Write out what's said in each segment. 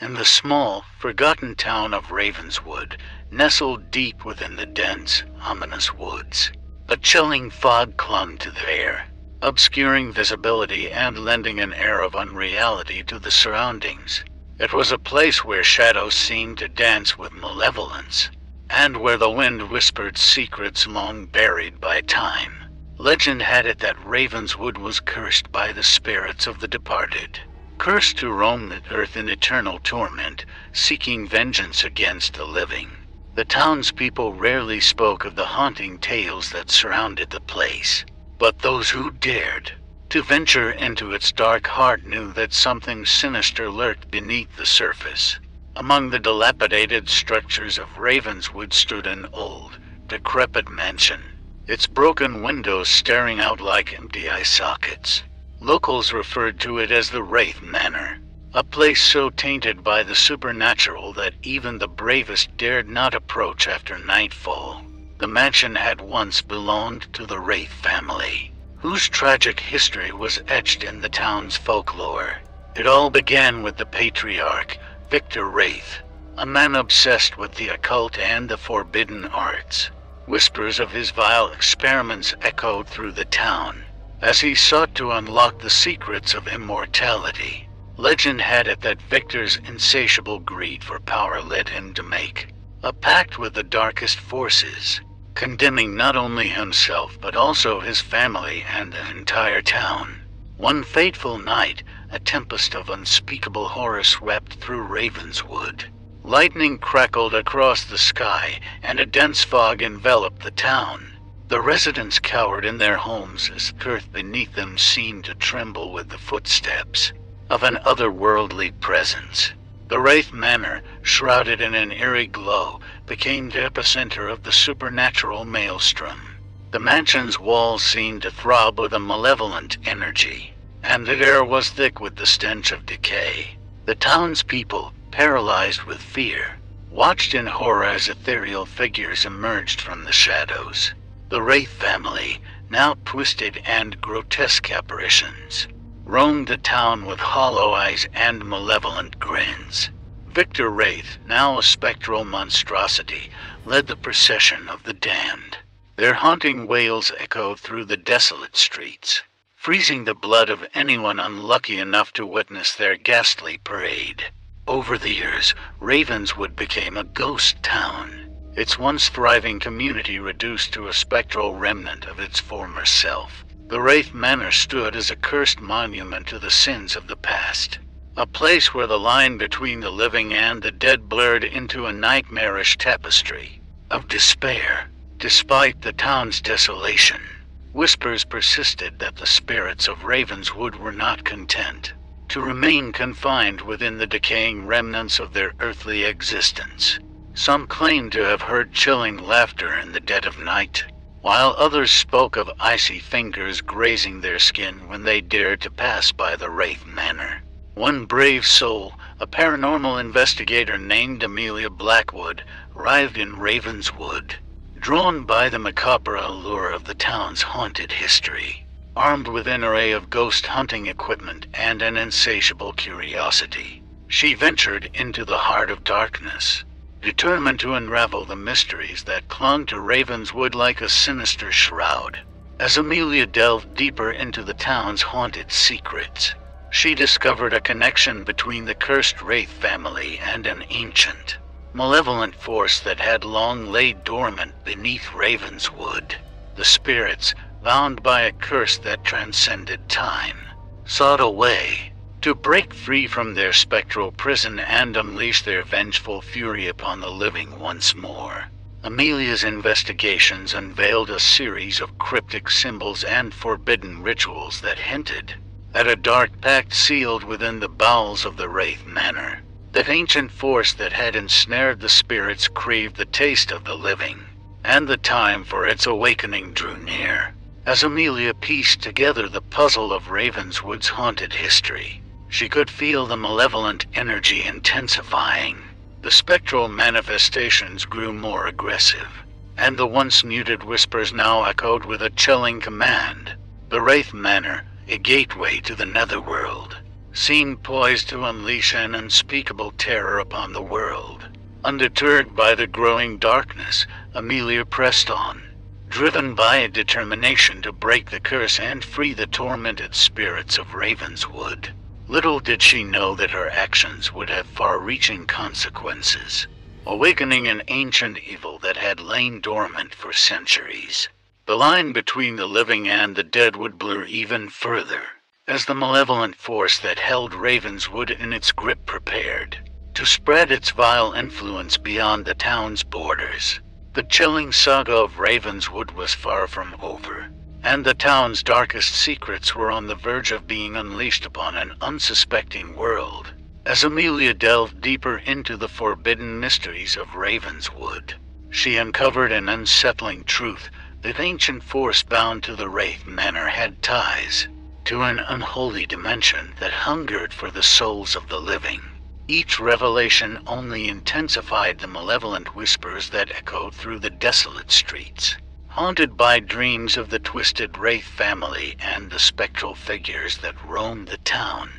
in the small, forgotten town of Ravenswood, nestled deep within the dense, ominous woods. A chilling fog clung to the air, obscuring visibility and lending an air of unreality to the surroundings. It was a place where shadows seemed to dance with malevolence, and where the wind whispered secrets long buried by time. Legend had it that Ravenswood was cursed by the spirits of the departed, cursed to roam the earth in eternal torment, seeking vengeance against the living. The townspeople rarely spoke of the haunting tales that surrounded the place, but those who dared to venture into its dark heart knew that something sinister lurked beneath the surface. Among the dilapidated structures of Ravenswood stood an old, decrepit mansion, its broken windows staring out like empty eye sockets. Locals referred to it as the Wraith Manor, a place so tainted by the supernatural that even the bravest dared not approach after nightfall. The mansion had once belonged to the Wraith family, whose tragic history was etched in the town's folklore. It all began with the patriarch, Victor Wraith, a man obsessed with the occult and the forbidden arts. Whispers of his vile experiments echoed through the town, as he sought to unlock the secrets of immortality. Legend had it that Victor's insatiable greed for power led him to make a pact with the darkest forces, condemning not only himself but also his family and the entire town. One fateful night, a tempest of unspeakable horror swept through Ravenswood. Lightning crackled across the sky, and a dense fog enveloped the town. The residents cowered in their homes as the earth beneath them seemed to tremble with the footsteps of an otherworldly presence. The Wraith Manor, shrouded in an eerie glow, became the epicenter of the supernatural maelstrom. The mansion's walls seemed to throb with a malevolent energy, and the air was thick with the stench of decay. The townspeople, paralyzed with fear, watched in horror as ethereal figures emerged from the shadows. The Wraith family, now twisted and grotesque apparitions, roamed the town with hollow eyes and malevolent grins. Victor Wraith, now a spectral monstrosity, led the procession of the damned. Their haunting wails echoed through the desolate streets, freezing the blood of anyone unlucky enough to witness their ghastly parade. Over the years, Ravenswood became a ghost town, its once thriving community reduced to a spectral remnant of its former self. The Wraith Manor stood as a cursed monument to the sins of the past, a place where the line between the living and the dead blurred into a nightmarish tapestry of despair. Despite the town's desolation, whispers persisted that the spirits of Ravenswood were not content to remain confined within the decaying remnants of their earthly existence. Some claimed to have heard chilling laughter in the dead of night, while others spoke of icy fingers grazing their skin when they dared to pass by the Wraith Manor. One brave soul, a paranormal investigator named Amelia Blackwood, arrived in Ravenswood, drawn by the macabre allure of the town's haunted history. Armed with an array of ghost hunting equipment and an insatiable curiosity, she ventured into the heart of darkness, determined to unravel the mysteries that clung to Ravenswood like a sinister shroud. As Amelia delved deeper into the town's haunted secrets, she discovered a connection between the cursed Wraith family and an ancient, malevolent force that had long laid dormant beneath Ravenswood. The spirits, bound by a curse that transcended time, sought a way to break free from their spectral prison and unleash their vengeful fury upon the living once more. Amelia's investigations unveiled a series of cryptic symbols and forbidden rituals that hinted at a dark pact sealed within the bowels of the Wraith Manor. That ancient force that had ensnared the spirits craved the taste of the living, and the time for its awakening drew near. As Amelia pieced together the puzzle of Ravenswood's haunted history, she could feel the malevolent energy intensifying. The spectral manifestations grew more aggressive, and the once muted whispers now echoed with a chilling command. The Wraith Manor, a gateway to the netherworld, seemed poised to unleash an unspeakable terror upon the world. Undeterred by the growing darkness, Amelia pressed on, driven by a determination to break the curse and free the tormented spirits of Ravenswood. Little did she know that her actions would have far-reaching consequences, awakening an ancient evil that had lain dormant for centuries. The line between the living and the dead would blur even further, as the malevolent force that held Ravenswood in its grip prepared to spread its vile influence beyond the town's borders. The chilling saga of Ravenswood was far from over, and the town's darkest secrets were on the verge of being unleashed upon an unsuspecting world. As Amelia delved deeper into the forbidden mysteries of Ravenswood, she uncovered an unsettling truth: that ancient force bound to the Wraith Manor had ties to an unholy dimension that hungered for the souls of the living. Each revelation only intensified the malevolent whispers that echoed through the desolate streets, haunted by dreams of the twisted Wraith family and the spectral figures that roamed the town.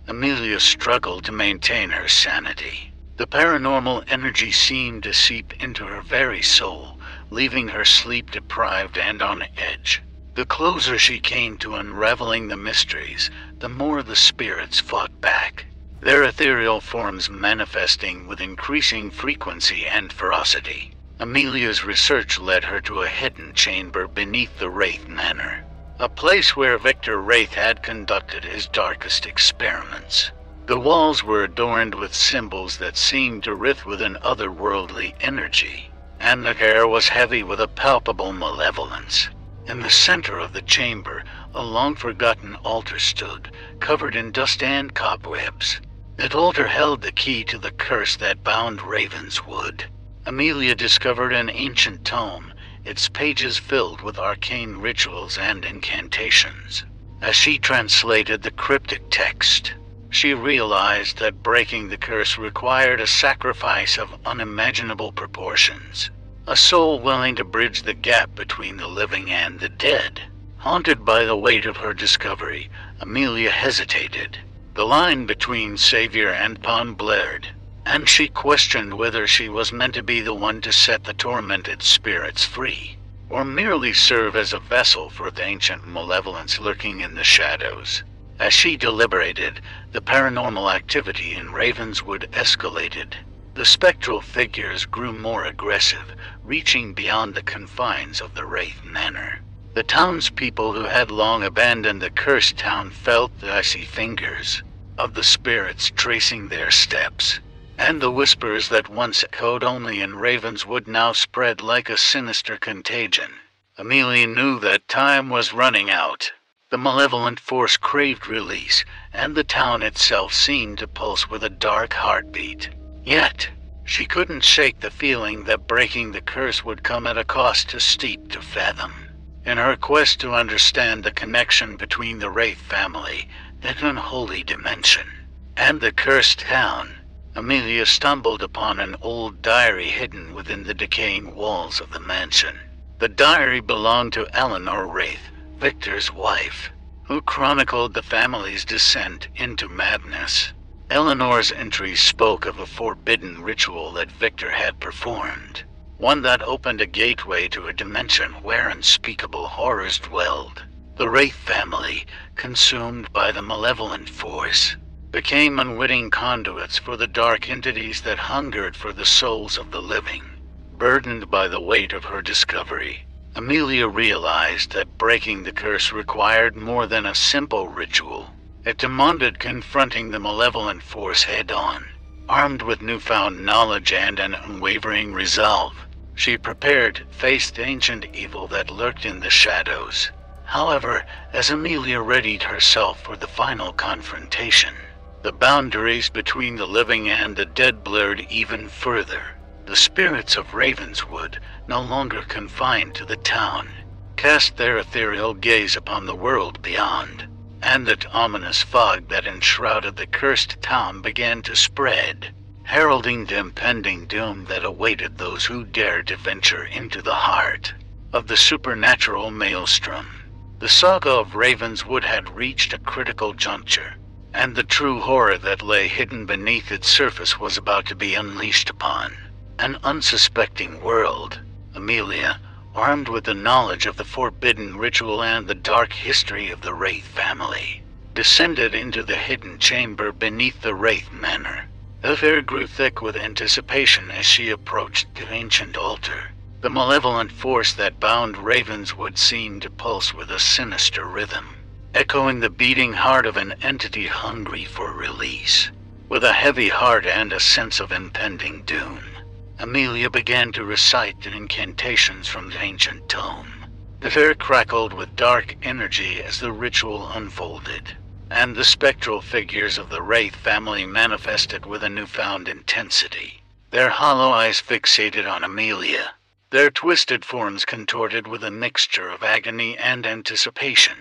Amelia struggled to maintain her sanity. The paranormal energy seemed to seep into her very soul, leaving her sleep-deprived and on edge. The closer she came to unraveling the mysteries, the more the spirits fought back, their ethereal forms manifesting with increasing frequency and ferocity. Amelia's research led her to a hidden chamber beneath the Wraith Manor, a place where Victor Wraith had conducted his darkest experiments. The walls were adorned with symbols that seemed to writhe with an otherworldly energy, and the air was heavy with a palpable malevolence. In the center of the chamber, a long-forgotten altar stood, covered in dust and cobwebs. That altar held the key to the curse that bound Ravenswood. Amelia discovered an ancient tome, its pages filled with arcane rituals and incantations. As she translated the cryptic text, she realized that breaking the curse required a sacrifice of unimaginable proportions. A soul willing to bridge the gap between the living and the dead. Haunted by the weight of her discovery, Amelia hesitated. The line between savior and pawn blurred, and she questioned whether she was meant to be the one to set the tormented spirits free, or merely serve as a vessel for the ancient malevolence lurking in the shadows. As she deliberated, the paranormal activity in Ravenswood escalated. The spectral figures grew more aggressive, reaching beyond the confines of the Wraith Manor. The townspeople who had long abandoned the cursed town felt the icy fingers of the spirits tracing their steps, and the whispers that once echoed only in Ravenswood now spread like a sinister contagion. Amelia knew that time was running out. The malevolent force craved release, and the town itself seemed to pulse with a dark heartbeat. Yet, she couldn't shake the feeling that breaking the curse would come at a cost too steep to fathom. In her quest to understand the connection between the Wraith family, that unholy dimension, and the cursed town, Amelia stumbled upon an old diary hidden within the decaying walls of the mansion. The diary belonged to Eleanor Wraith, Victor's wife, who chronicled the family's descent into madness. Eleanor's entries spoke of a forbidden ritual that Victor had performed, one that opened a gateway to a dimension where unspeakable horrors dwelled. The Wraith family, consumed by the malevolent force, became unwitting conduits for the dark entities that hungered for the souls of the living. Burdened by the weight of her discovery, Amelia realized that breaking the curse required more than a simple ritual. It demanded confronting the malevolent force head-on. Armed with newfound knowledge and an unwavering resolve, she prepared to face the ancient evil that lurked in the shadows. However, as Amelia readied herself for the final confrontation, the boundaries between the living and the dead blurred even further. The spirits of Ravenswood, no longer confined to the town, cast their ethereal gaze upon the world beyond, and the ominous fog that enshrouded the cursed town began to spread, heralding the impending doom that awaited those who dared to venture into the heart of the supernatural maelstrom. The saga of Ravenswood had reached a critical juncture. and the true horror that lay hidden beneath its surface was about to be unleashed upon an unsuspecting world. Amelia, armed with the knowledge of the forbidden ritual and the dark history of the Wraith family, descended into the hidden chamber beneath the Wraith Manor. The air grew thick with anticipation as she approached the ancient altar. The malevolent force that bound Ravenswood seemed to pulse with a sinister rhythm, echoing the beating heart of an entity hungry for release. With a heavy heart and a sense of impending doom, Amelia began to recite the incantations from the ancient tome. The air crackled with dark energy as the ritual unfolded, and the spectral figures of the Wraith family manifested with a newfound intensity. Their hollow eyes fixated on Amelia, their twisted forms contorted with a mixture of agony and anticipation.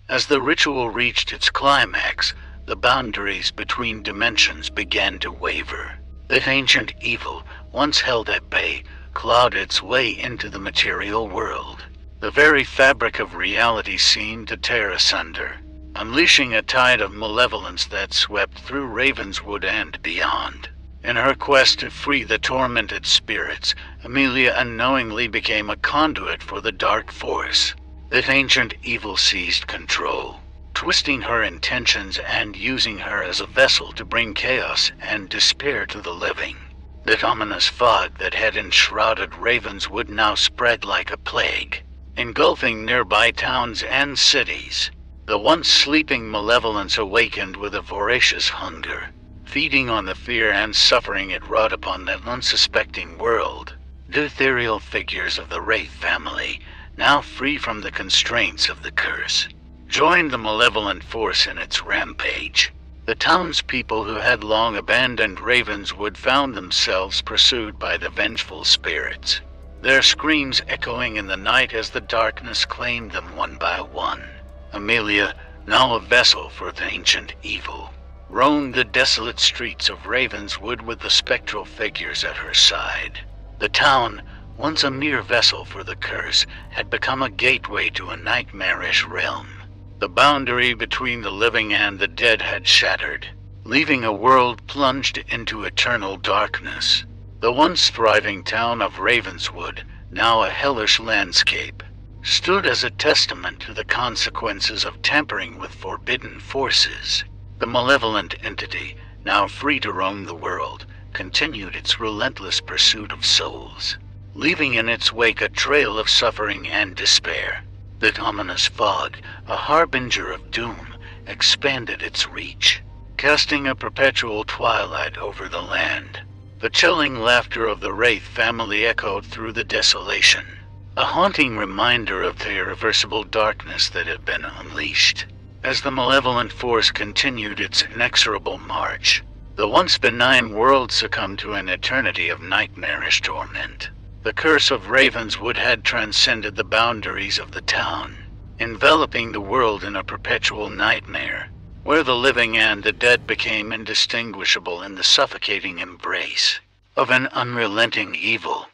As the ritual reached its climax, the boundaries between dimensions began to waver. The ancient evil, once held at bay, clawed its way into the material world. The very fabric of reality seemed to tear asunder, unleashing a tide of malevolence that swept through Ravenswood and beyond. In her quest to free the tormented spirits, Amelia unknowingly became a conduit for the dark force. The ancient evil seized control, twisting her intentions and using her as a vessel to bring chaos and despair to the living. The ominous fog that had enshrouded Ravenswood now spread like a plague, engulfing nearby towns and cities. The once sleeping malevolence awakened with a voracious hunger, feeding on the fear and suffering it wrought upon that unsuspecting world. The ethereal figures of the Wraith family, now free from the constraints of the curse, joined the malevolent force in its rampage. The townspeople who had long abandoned Ravenswood found themselves pursued by the vengeful spirits, their screams echoing in the night as the darkness claimed them one by one. Amelia, now a vessel for the ancient evil, roamed the desolate streets of Ravenswood with the spectral figures at her side. The town, once a mere vessel for the curse, had become a gateway to a nightmarish realm. The boundary between the living and the dead had shattered, leaving a world plunged into eternal darkness. The once thriving town of Ravenswood, now a hellish landscape, stood as a testament to the consequences of tampering with forbidden forces. The malevolent entity, now free to roam the world, continued its relentless pursuit of souls, leaving in its wake a trail of suffering and despair. The ominous fog, a harbinger of doom, expanded its reach, casting a perpetual twilight over the land. The chilling laughter of the Wraith family echoed through the desolation, a haunting reminder of the irreversible darkness that had been unleashed. As the malevolent force continued its inexorable march, the once benign world succumbed to an eternity of nightmarish torment. The curse of Ravenswood had transcended the boundaries of the town, enveloping the world in a perpetual nightmare, where the living and the dead became indistinguishable in the suffocating embrace of an unrelenting evil.